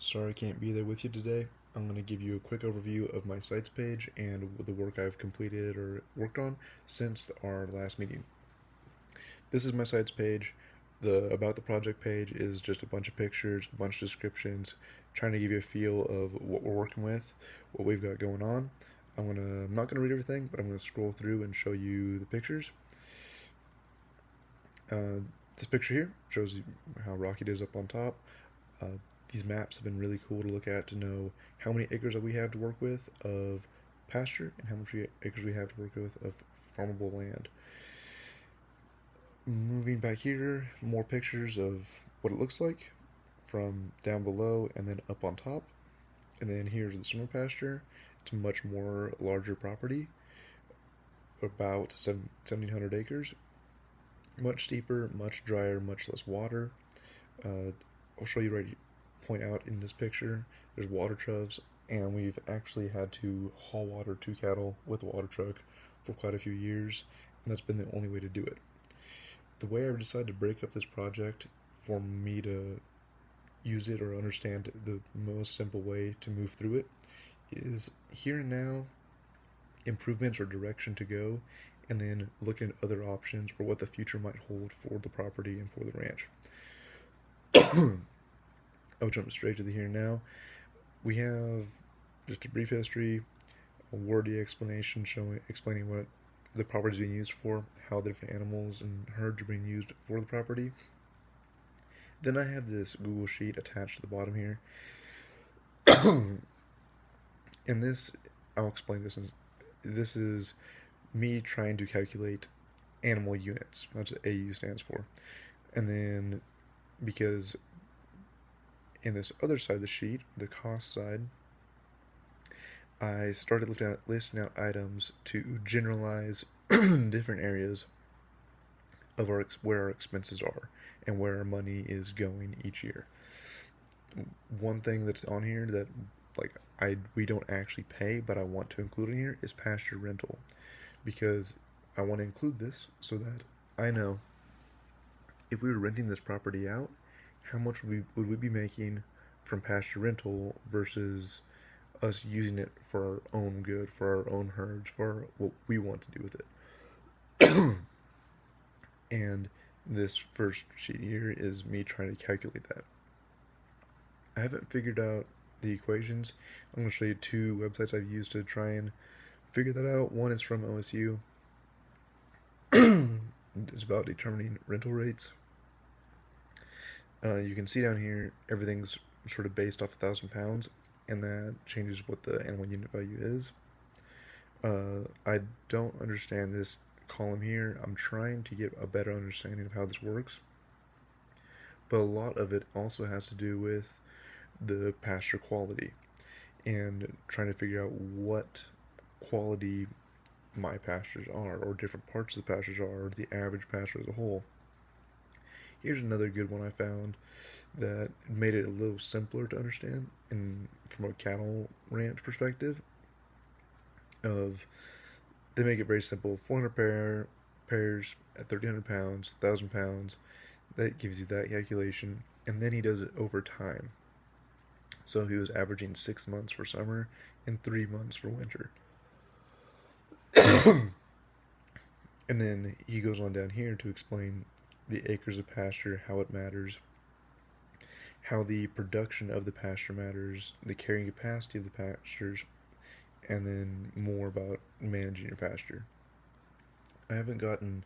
Sorry I can't be there with you today. I'm going to give you a quick overview of my sites page and the work I've completed or worked on since our last meeting. This is my sites page. The About the Project page is just a bunch of pictures, a bunch of descriptions, trying to give you a feel of what we're working with, what we've got going on. I'm not gonna read everything, but I'm gonna scroll through and show you the pictures. This picture here shows you how rocky it is up on top. Uh, these maps have been really cool to look at to know how many acres that we have to work with of pasture and how much acres we have to work with of farmable land. Moving back here, more pictures of what it looks like from down below and then up on top. And then here's the summer pasture. It's a much more larger property, about 1,700 acres. Much steeper, much drier, much less water. I'll show you point out in this picture, there's water troughs, and we've actually had to haul water to cattle with a water truck for quite a few years, and that's been the only way to do it. The way I've decided to break up this project for me to use it or understand the most simple way to move through it is here and now, improvements or direction to go, and then looking at other options for what the future might hold for the property and for the ranch. I'll jump straight to the here and now. We have just a brief history, a wordy explanation explaining what the property is being used for, how the different animals and herds are being used for the property. Then I have this Google Sheet attached to the bottom here. And this, I'll explain this. This is me trying to calculate animal units. That's what AU stands for. And then, because in this other side of the sheet, the cost side, I started listing out items to generalize different areas of where our expenses are and where our money is going each year. One thing that's on here that we don't actually pay, but I want to include in here is pasture rental, because I want to include this so that I know if we were renting this property out, how much would we be making from pasture rental versus us using it for our own good, for our own herds, for what we want to do with it. And this first sheet here is me trying to calculate that. I haven't figured out the equations. I'm going to show you two websites I've used to try and figure that out. One is from OSU. It's about determining rental rates. You can see down here, everything's sort of based off 1,000 pounds, and that changes what the animal unit value is. I don't understand this column here. I'm trying to get a better understanding of how this works, but a lot of it also has to do with the pasture quality and trying to figure out what quality my pastures are, or different parts of the pastures are, or the average pasture as a whole. Here's another good one I found that made it a little simpler to understand, and from a cattle ranch perspective, they make it very simple. 400 pairs at 1,300 pounds, 1,000 pounds. That gives you that calculation, and then he does it over time. So he was averaging 6 months for summer and 3 months for winter. And then he goes on down here to explain the acres of pasture, how it matters, how the production of the pasture matters, the carrying capacity of the pastures, and then more about managing your pasture. I haven't gotten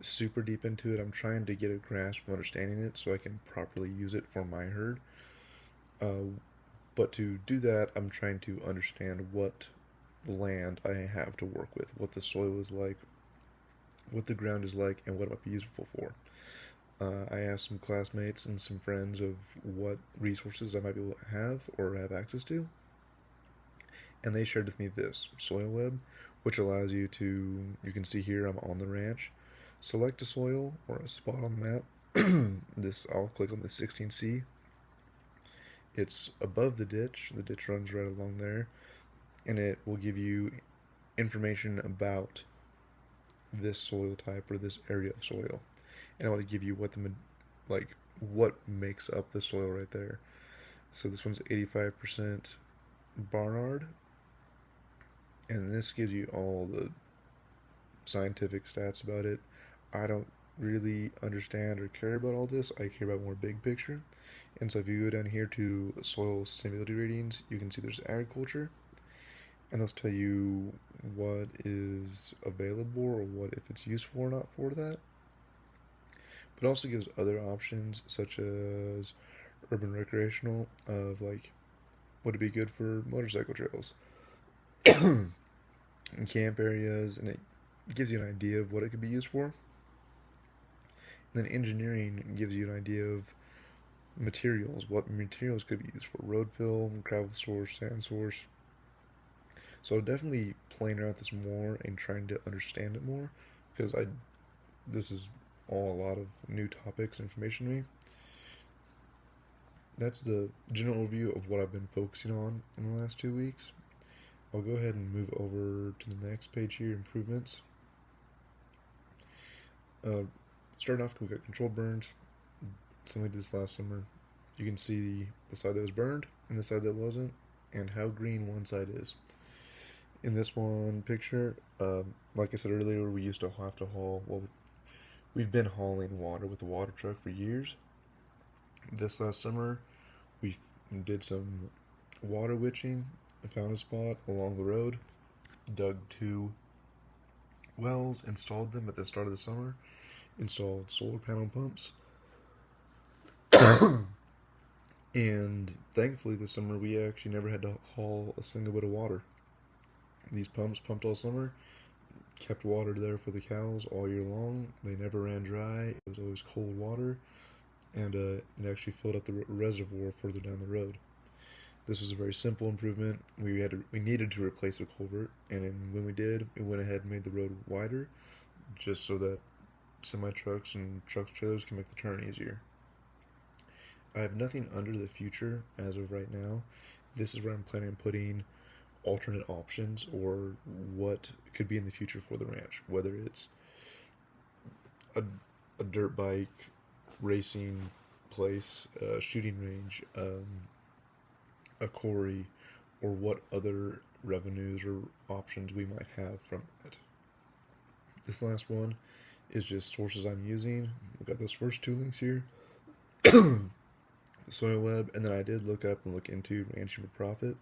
super deep into it. I'm trying to get a grasp of understanding it so I can properly use it for my herd. But to do that, I'm trying to understand what land I have to work with, what the soil is like, what the ground is like, and what it might be useful for. I asked some classmates and some friends of what resources I might be able to have or have access to, and they shared with me this soil web, which allows you can see here I'm on the ranch, select a soil or a spot on the map. I'll click on the 16C. It's above the ditch runs right along there, and it will give you information about this soil type or this area of soil, and I want to give you what makes up the soil right there. So this one's 85% Barnard, and this gives you all the scientific stats about it. I don't really understand or care about all this. I care about more big picture. And so if you go down here to soil sustainability ratings, you can see there's agriculture, and they'll tell you what is available or what if it's useful or not for that. But it also gives other options such as urban recreational of like would it be good for motorcycle trails and camp areas, and it gives you an idea of what it could be used for. And then engineering gives you an idea of materials, what materials could be used for road fill, gravel source, sand source. So definitely playing around with this more and trying to understand it more, because this is all a lot of new topics, information to me. That's the general overview of what I've been focusing on in the last 2 weeks. I'll go ahead and move over to the next page here, improvements. Starting off, we got controlled burns. Something we did this last summer. You can see the side that was burned and the side that wasn't, and how green one side is. In this one picture, like I said earlier, we used to have to haul, well, we've been hauling water with a water truck for years. This last summer, we did some water witching and found a spot along the road, dug 2 wells, installed them at the start of the summer, installed solar panel pumps, and thankfully this summer we actually never had to haul a single bit of water. These pumps pumped all summer, kept water there for the cows all year long. They never ran dry. It was always cold water, and it actually filled up the reservoir further down the road. This was a very simple improvement. We needed to replace a culvert, and when we did, we went ahead and made the road wider, just so that semi trucks and trucks trailers can make the turn easier. I have nothing under the future as of right now. This is where I'm planning on putting alternate options or what could be in the future for the ranch, whether it's a dirt bike racing place, a shooting range, a quarry, or what other revenues or options we might have from that. This last one is just sources I'm using. We've got those first 2 links here. Soil Web, and then I did look up and look into ranching for profit.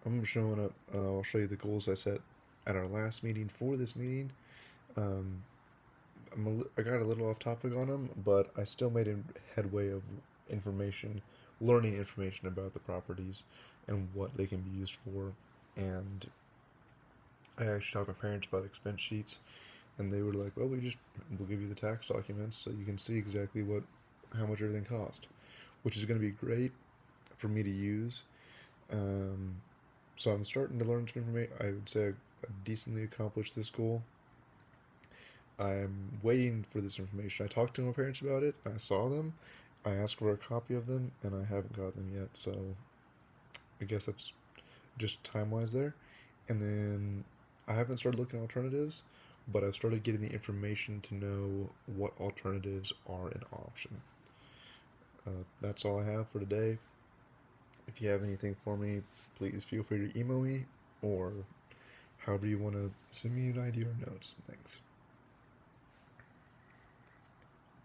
I'm showing up. I'll show you the goals I set at our last meeting for this meeting. I got a little off topic on them, but I still made a headway of learning information about the properties and what they can be used for. And I actually talked to my parents about expense sheets, and they were like, "Well, we'll give you the tax documents so you can see exactly how much everything cost," which is going to be great for me to use. So I'm starting to learn some information. I would say I decently accomplished this goal. I'm waiting for this information. I talked to my parents about it. I saw them. I asked for a copy of them, and I haven't got them yet. So I guess that's just time-wise there. And then I haven't started looking at alternatives, but I've started getting the information to know what alternatives are an option. That's all I have for today. If you have anything for me, please feel free to email me or however you want to send me an idea or notes. Thanks.